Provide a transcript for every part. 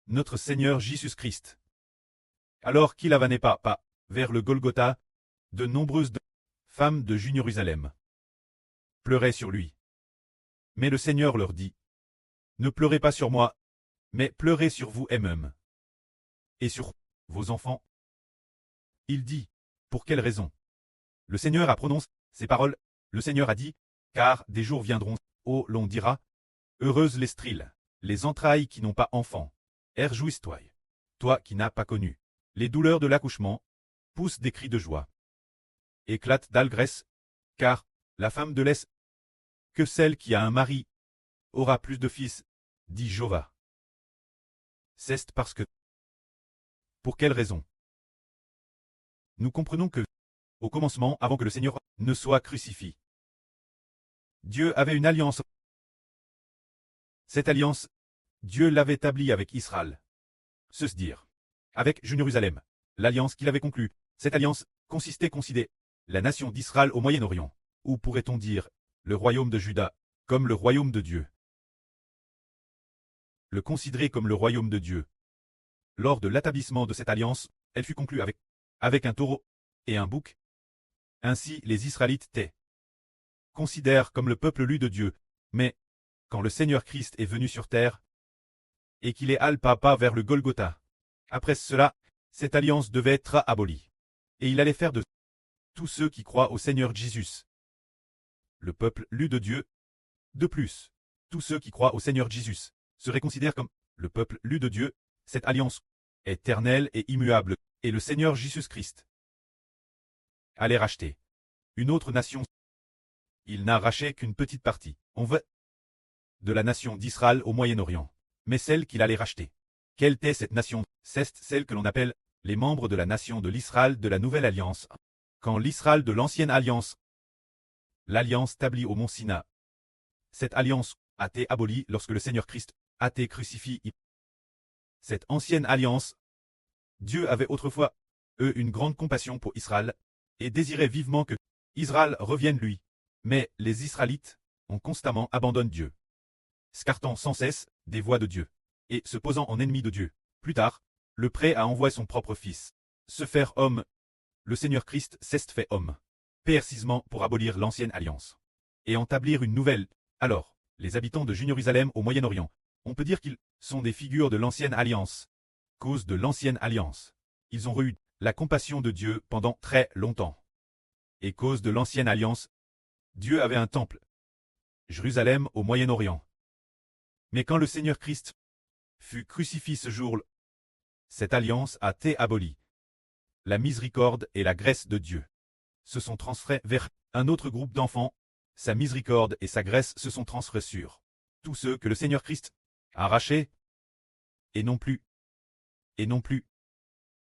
notre Seigneur Jésus-Christ. Alors qu'il avanait pas vers le Golgotha, de nombreuses femmes de Jérusalem pleuraient sur lui. Mais le Seigneur leur dit, ne pleurez pas sur moi, mais pleurez sur vous-même et sur vos enfants. Il dit, pour quelle raison? Le Seigneur a prononcé ces paroles. Le Seigneur a dit, car des jours viendront, où l'on dira, heureuses les stériles, les entrailles qui n'ont pas enfant. Réjouis-toi, toi qui n'as pas connu les douleurs de l'accouchement, pousse des cris de joie. Éclate d'allégresse, car la femme de l'Est, que celle qui a un mari, aura plus de fils, dit Jéhovah. C'est parce que. Pour quelle raison? Nous comprenons que, au commencement, avant que le Seigneur ne soit crucifié, Dieu avait une alliance. Cette alliance, Dieu l'avait établie avec Israël. C'est-à-dire, avec Jérusalem, l'alliance qu'il avait conclue. Cette alliance consistait à considérer la nation d'Israël au Moyen-Orient, ou pourrait-on dire, le royaume de Juda, comme le royaume de Dieu. Le considérer comme le royaume de Dieu. Lors de l'établissement de cette alliance, elle fut conclue avec un taureau et un bouc. Ainsi les Israélites étaient considérés comme le peuple élu de Dieu, mais quand le Seigneur Christ est venu sur terre, et qu'il est allé pas vers le Golgotha, après cela, cette alliance devait être abolie. Et il allait faire de tous ceux qui croient au Seigneur Jésus le peuple élu de Dieu. De plus, tous ceux qui croient au Seigneur Jésus seraient considérés comme le peuple élu de Dieu. Cette alliance éternelle et immuable, et le Seigneur Jésus-Christ allait racheter une autre nation. Il n'a racheté qu'une petite partie, on veut, de la nation d'Israël au Moyen-Orient, mais celle qu'il allait racheter. Quelle était cette nation? C'est celle que l'on appelle les membres de la nation de l'Israël de la Nouvelle Alliance. Quand l'Israël de l'Ancienne Alliance, l'alliance établie au mont Sina, cette alliance a été abolie lorsque le Seigneur Christ a été crucifié. Cette ancienne alliance, Dieu avait autrefois une grande compassion pour Israël, et désirait vivement que Israël revienne lui. Mais les Israélites ont constamment abandonné Dieu, scartant sans cesse des voies de Dieu, et se posant en ennemis de Dieu. Plus tard, le prêt a envoyé son propre fils, se faire homme. Le Seigneur Christ s'est fait homme, précisément pour abolir l'ancienne alliance, et établir une nouvelle. Alors, les habitants de Jérusalem au Moyen-Orient, on peut dire qu'ils sont des figures de l'ancienne alliance. Cause de l'ancienne alliance, ils ont eu la compassion de Dieu pendant très longtemps. Et cause de l'ancienne alliance, Dieu avait un temple, Jérusalem au Moyen-Orient. Mais quand le Seigneur Christ fut crucifié ce jour-là, cette alliance a été abolie. La miséricorde et la grâce de Dieu se sont transférées vers un autre groupe d'enfants. Sa miséricorde et sa grâce se sont transférées sur tous ceux que le Seigneur Christ a arrachés, et non plus,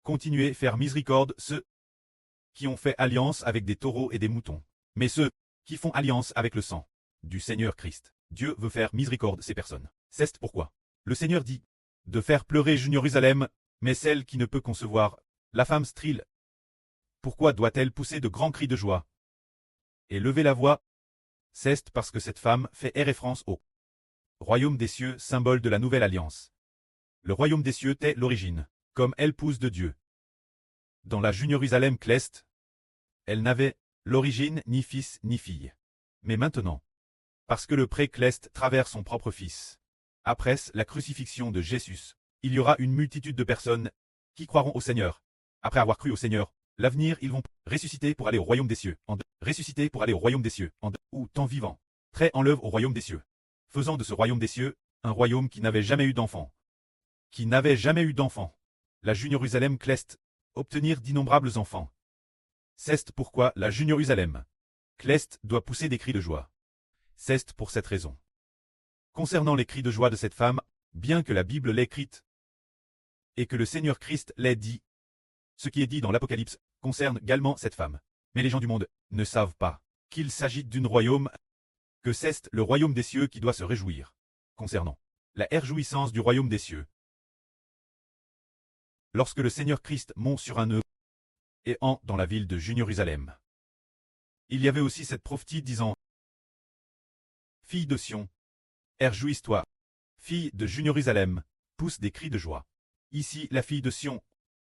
continuer à faire miséricorde ceux qui ont fait alliance avec des taureaux et des moutons, mais ceux qui font alliance avec le sang du Seigneur Christ. Dieu veut faire miséricorde ces personnes. C'est pourquoi le Seigneur dit de faire pleurer Jérusalem, mais celle qui ne peut concevoir, la femme stérile. Pourquoi doit-elle pousser de grands cris de joie et lever la voix? C'est parce que cette femme fait référence au royaume des cieux, symbole de la nouvelle alliance. Le royaume des cieux est l'origine, comme elle pousse de Dieu. Dans la Jérusalem céleste, elle n'avait l'origine ni fils ni fille. Mais maintenant, parce que le pré-céleste traverse son propre fils, après la crucifixion de Jésus, il y aura une multitude de personnes qui croiront au Seigneur. Après avoir cru au Seigneur, l'avenir ils vont ressusciter pour aller au royaume des cieux, ressusciter pour aller au royaume des cieux, ou tant vivant, très en l'œuvre au royaume des cieux, faisant de ce royaume des cieux un royaume qui n'avait jamais eu d'enfant. La Jérusalem céleste obtenir d'innombrables enfants. C'est pourquoi la Jérusalem céleste doit pousser des cris de joie. C'est pour cette raison. Concernant les cris de joie de cette femme, bien que la Bible l'ait écrite, et que le Seigneur Christ l'ait dit, ce qui est dit dans l'Apocalypse concerne également cette femme. Mais les gens du monde ne savent pas qu'il s'agit d'un royaume, que c'est le royaume des cieux qui doit se réjouir. Concernant la réjouissance du royaume des cieux. Lorsque le Seigneur Christ monte sur un nœud, et entre dans la ville de Jérusalem, il y avait aussi cette prophétie disant: Fille de Sion, réjouis-toi, fille de Jérusalem, poussent des cris de joie. Ici, la fille de Sion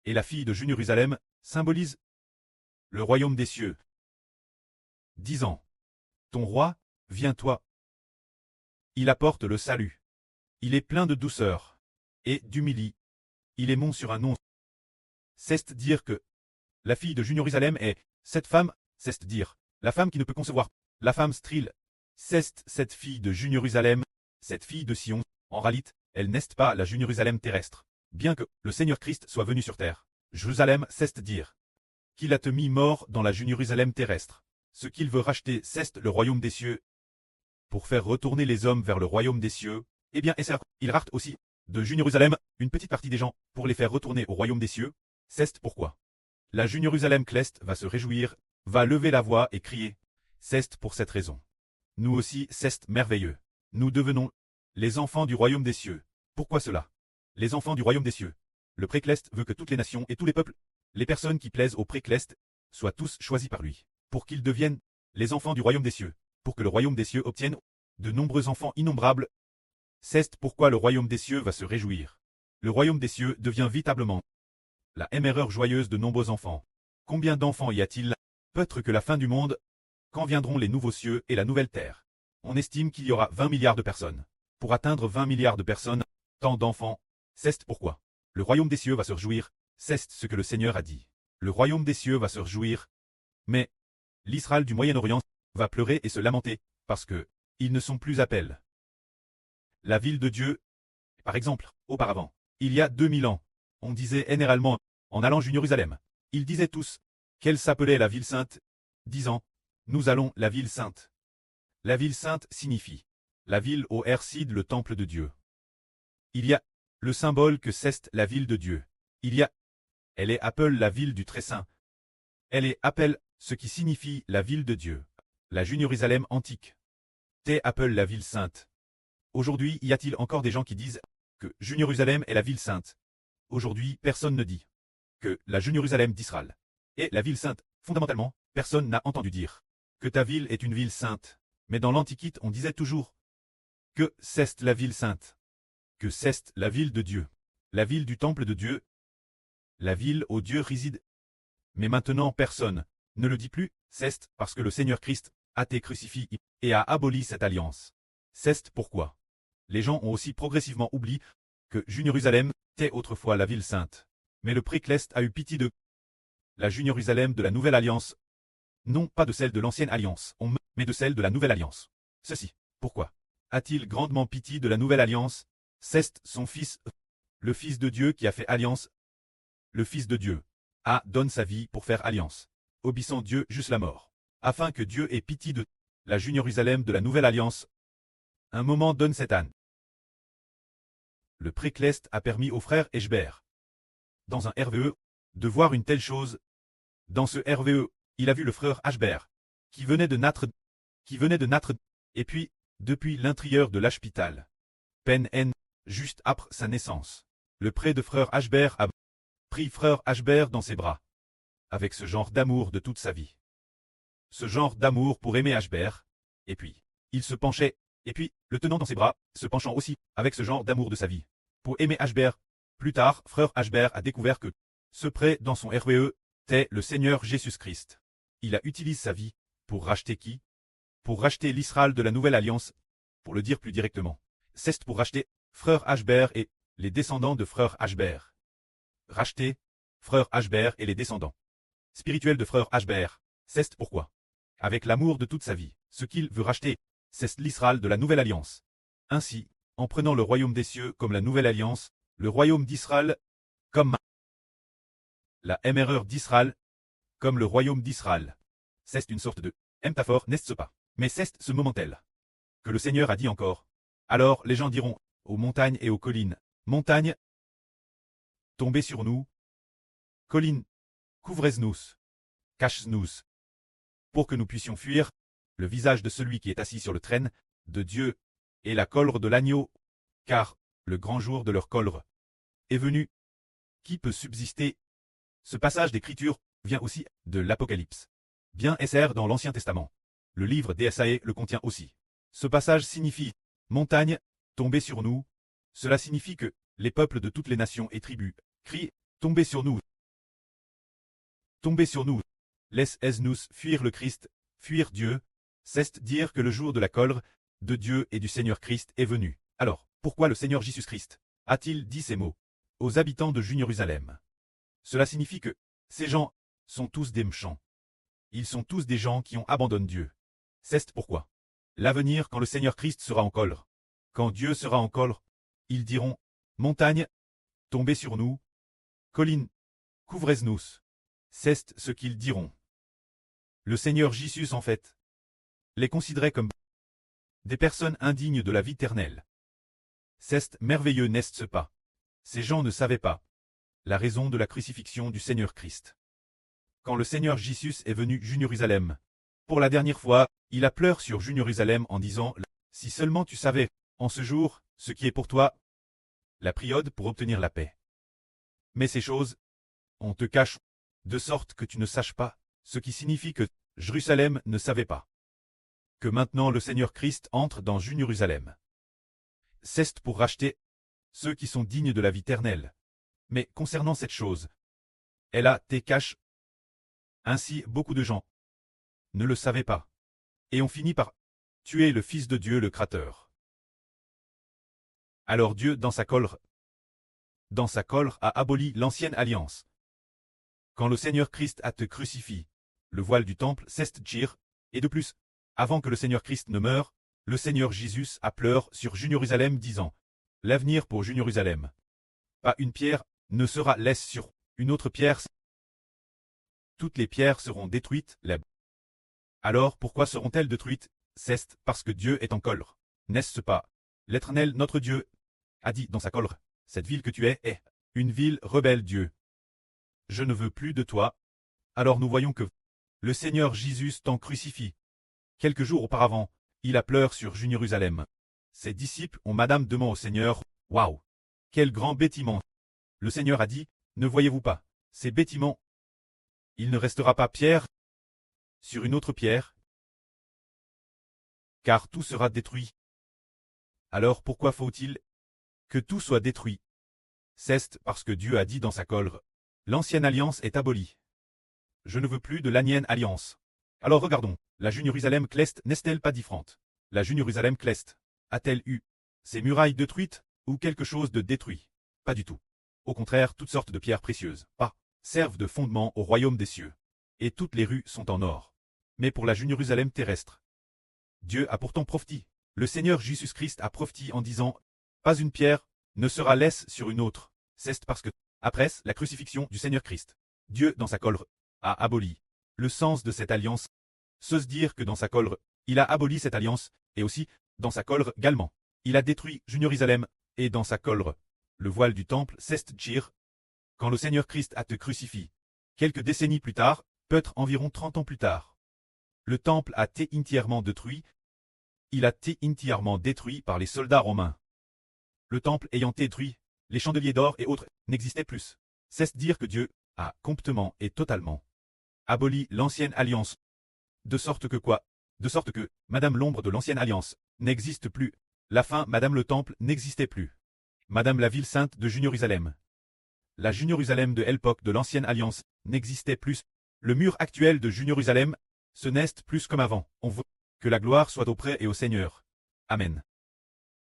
et la fille de Jérusalem symbolisent le royaume des cieux, disant: ton roi, viens-toi. Il apporte le salut. Il est plein de douceur et d'humilité. Il est mont sur un once. C'est dire que la fille de Jérusalem est cette femme, c'est dire la femme qui ne peut concevoir, la femme stérile. C'est cette fille de Jérusalem, cette fille de Sion. En réalité, elle n'est pas la Jérusalem terrestre. Bien que le Seigneur Christ soit venu sur terre, Jérusalem, c'est dire qu'il a te mis mort dans la Jérusalem terrestre. Ce qu'il veut racheter, c'est le royaume des cieux. Pour faire retourner les hommes vers le royaume des cieux, eh bien, il rachète aussi de Jérusalem une petite partie des gens pour les faire retourner au royaume des cieux. C'est pourquoi la Jérusalem céleste va se réjouir, va lever la voix et crier. C'est pour cette raison. Nous aussi, c'est merveilleux. Nous devenons les enfants du royaume des cieux. Pourquoi cela? Les enfants du royaume des cieux. Le précleste veut que toutes les nations et tous les peuples, les personnes qui plaisent au précleste, soient tous choisis par lui, pour qu'ils deviennent les enfants du royaume des cieux, pour que le royaume des cieux obtienne de nombreux enfants innombrables. C'est pourquoi le royaume des cieux va se réjouir. Le royaume des cieux devient véritablement la erreur joyeuse de nombreux enfants. Combien d'enfants y a-t-il? Peut-être que la fin du monde, quand viendront les nouveaux cieux et la nouvelle terre. On estime qu'il y aura 20 milliards de personnes. Pour atteindre 20 milliards de personnes, tant d'enfants, c'est pourquoi le royaume des cieux va se réjouir. C'est ce que le Seigneur a dit. Le royaume des cieux va se réjouir. Mais l'Israël du Moyen-Orient va pleurer et se lamenter, parce que ils ne sont plus appelés la ville de Dieu. Par exemple, auparavant, il y a 2000 ans, on disait généralement, en allant à Jérusalem, ils disaient tous qu'elle s'appelait la ville sainte, disant: nous allons la ville sainte. La ville sainte signifie la ville au Hercide, le temple de Dieu. Il y a le symbole que c'est la ville de Dieu. Il y a, elle est appelée la ville du Très-Saint. Elle est appelée ce qui signifie la ville de Dieu. La Jérusalem antique. T'es appelée la ville sainte. Aujourd'hui, y a-t-il encore des gens qui disent que Jérusalem est la ville sainte? Aujourd'hui, personne ne dit que la Jérusalem d'Israël est la ville sainte. Fondamentalement, personne n'a entendu dire que ta ville est une ville sainte. Mais dans l'Antiquité, on disait toujours que c'est la ville sainte, que c'est la ville de Dieu, la ville du temple de Dieu, la ville où Dieu réside. Mais maintenant, personne ne le dit plus. C'est parce que le Seigneur Christ a été crucifié et a aboli cette alliance. C'est pourquoi les gens ont aussi progressivement oublié que Jérusalem était autrefois la ville sainte. Mais le précleste a eu pitié de la Jérusalem de la nouvelle alliance, non pas de celle de l'ancienne alliance, mais de celle de la nouvelle alliance. Ceci, pourquoi a-t-il grandement pitié de la nouvelle alliance? C'est son Fils, le Fils de Dieu qui a fait alliance. Le Fils de Dieu donne sa vie pour faire alliance, obéissant Dieu jusqu'à la mort, afin que Dieu ait pitié de la Jérusalem de la nouvelle alliance. Un moment donne cette âne. Le précleste a permis au frère Eshbert, dans un RVE, de voir une telle chose. Dans ce RVE, il a vu le frère Ashbert, qui venait de naître, et puis, depuis l'intérieur de l'hôpital, peine N, juste après sa naissance. Le prêtre de frère Ashbert a pris frère Ashbert dans ses bras, avec ce genre d'amour de toute sa vie. Ce genre d'amour pour aimer Ashbert, et puis, il se penchait, et puis, le tenant dans ses bras, se penchant aussi, avec ce genre d'amour de sa vie, pour aimer Ashbert. Plus tard, frère Ashbert a découvert que ce prêtre dans son RVE était le Seigneur Jésus-Christ. Il a utilisé sa vie pour racheter qui? Pour racheter l'Israël de la nouvelle alliance. Pour le dire plus directement, c'est pour racheter frère Ashbert et les descendants de frère Ashbert. Racheter frère Ashbert et les descendants spirituels de frère Ashbert. C'est pourquoi, avec l'amour de toute sa vie, ce qu'il veut racheter, c'est l'Israël de la nouvelle alliance. Ainsi, en prenant le royaume des cieux comme la nouvelle alliance, le royaume d'Israël comme la erreur d'Israël comme le royaume d'Israël. C'est une sorte de métaphore, n'est-ce pas? Mais c'est ce moment-là que le Seigneur a dit encore. Alors les gens diront aux montagnes et aux collines: montagnes, tombez sur nous. Collines, couvrez-nous, cachez-nous, pour que nous puissions fuir le visage de celui qui est assis sur le trône de Dieu et la colère de l'agneau, car le grand jour de leur colère est venu. Qui peut subsister? Ce passage d'écriture vient aussi de l'Apocalypse. Bien SR dans l'Ancien Testament. Le livre d'Ésaïe le contient aussi. Ce passage signifie « montagne, tombez sur nous ». Cela signifie que les peuples de toutes les nations et tribus, crient, tombez sur nous. Tombez sur nous. Laisse-nous fuir le Christ, fuir Dieu. C'est dire que le jour de la colère de Dieu et du Seigneur Christ est venu. Alors, pourquoi le Seigneur Jésus-Christ a-t-il dit ces mots aux habitants de Jérusalem? Cela signifie que ces gens sont tous des méchants. Ils sont tous des gens qui ont abandonné Dieu. C'est pourquoi l'avenir, quand le Seigneur Christ sera en colère, quand Dieu sera en colère, ils diront, montagne, tombez sur nous, collines, couvrez-nous. C'est ce qu'ils diront. Le Seigneur Jésus en fait les considérait comme des personnes indignes de la vie éternelle. C'est merveilleux, n'est-ce pas? Ces gens ne savaient pas la raison de la crucifixion du Seigneur Christ. Quand le Seigneur Jésus est venu Jérusalem, pour la dernière fois, il a pleuré sur Jérusalem en disant, si seulement tu savais, en ce jour, ce qui est pour toi, la période pour obtenir la paix. Mais ces choses, on te cache, de sorte que tu ne saches pas, ce qui signifie que Jérusalem ne savait pas que maintenant le Seigneur Christ entre dans Jérusalem. C'est pour racheter ceux qui sont dignes de la vie éternelle. Mais concernant cette chose, elle a été cachée. Ainsi, beaucoup de gens ne le savaient pas, et ont fini par tuer le Fils de Dieu, le Créateur. Alors Dieu, dans sa colère, a aboli l'ancienne alliance. Quand le Seigneur Christ a été crucifié, le voile du temple s'est tiré, et de plus, avant que le Seigneur Christ ne meure, le Seigneur Jésus a pleuré sur Jérusalem disant, l'avenir pour Jérusalem. Pas une pierre ne sera laisse sur une autre pierre. Toutes les pierres seront détruites. Alors pourquoi seront-elles détruites? C'est parce que Dieu est en colère. N'est-ce pas? L'Éternel, notre Dieu, a dit dans sa colère, cette ville que tu es est une ville rebelle Dieu. Je ne veux plus de toi. Alors nous voyons que le Seigneur Jésus t'en crucifie. Quelques jours auparavant, il a pleuré sur Jérusalem. Ses disciples ont madame demandé au Seigneur, waouh! Quel grand bâtiment! Le Seigneur a dit, ne voyez-vous pas, ces bâtiments? Il ne restera pas pierre sur une autre pierre, car tout sera détruit. Alors pourquoi faut-il que tout soit détruit? C'est parce que Dieu a dit dans sa colère, l'ancienne alliance est abolie. Je ne veux plus de l'ancienne alliance. Alors regardons, la Jérusalem Clest n'est-elle pas différente? La Jérusalem Clest a-t-elle eu ses murailles détruites ou quelque chose de détruit? Pas du tout. Au contraire, toutes sortes de pierres précieuses, servent de fondement au royaume des cieux. Et toutes les rues sont en or. Mais pour la Jérusalem terrestre, Dieu a pourtant prophétisé. Le Seigneur Jésus-Christ a prophétisé en disant, pas une pierre ne sera laisse sur une autre. C'est parce que, après la crucifixion du Seigneur Christ, Dieu, dans sa colère, a aboli le sens de cette alliance. Se dire que dans sa colère, il a aboli cette alliance, et aussi, dans sa colère également, il a détruit Jérusalem, et dans sa colère, le voile du temple s'est tiré. Quand le Seigneur Christ a été crucifié, quelques décennies plus tard, peut-être environ 30 ans plus tard, le temple a été entièrement détruit. Il a été entièrement détruit par les soldats romains. Le temple ayant été détruit, les chandeliers d'or et autres n'existaient plus. C'est dire que Dieu a complètement et totalement aboli l'ancienne alliance. De sorte que quoi? De sorte que, Madame l'ombre de l'ancienne alliance, n'existe plus. La fin, Madame le temple, n'existait plus. Madame la ville sainte de Jérusalem. La Jérusalem de l'époque de l'ancienne alliance, n'existait plus. Le mur actuel de Jérusalem, ce n'est plus comme avant. On veut que la gloire soit auprès et au Seigneur. Amen.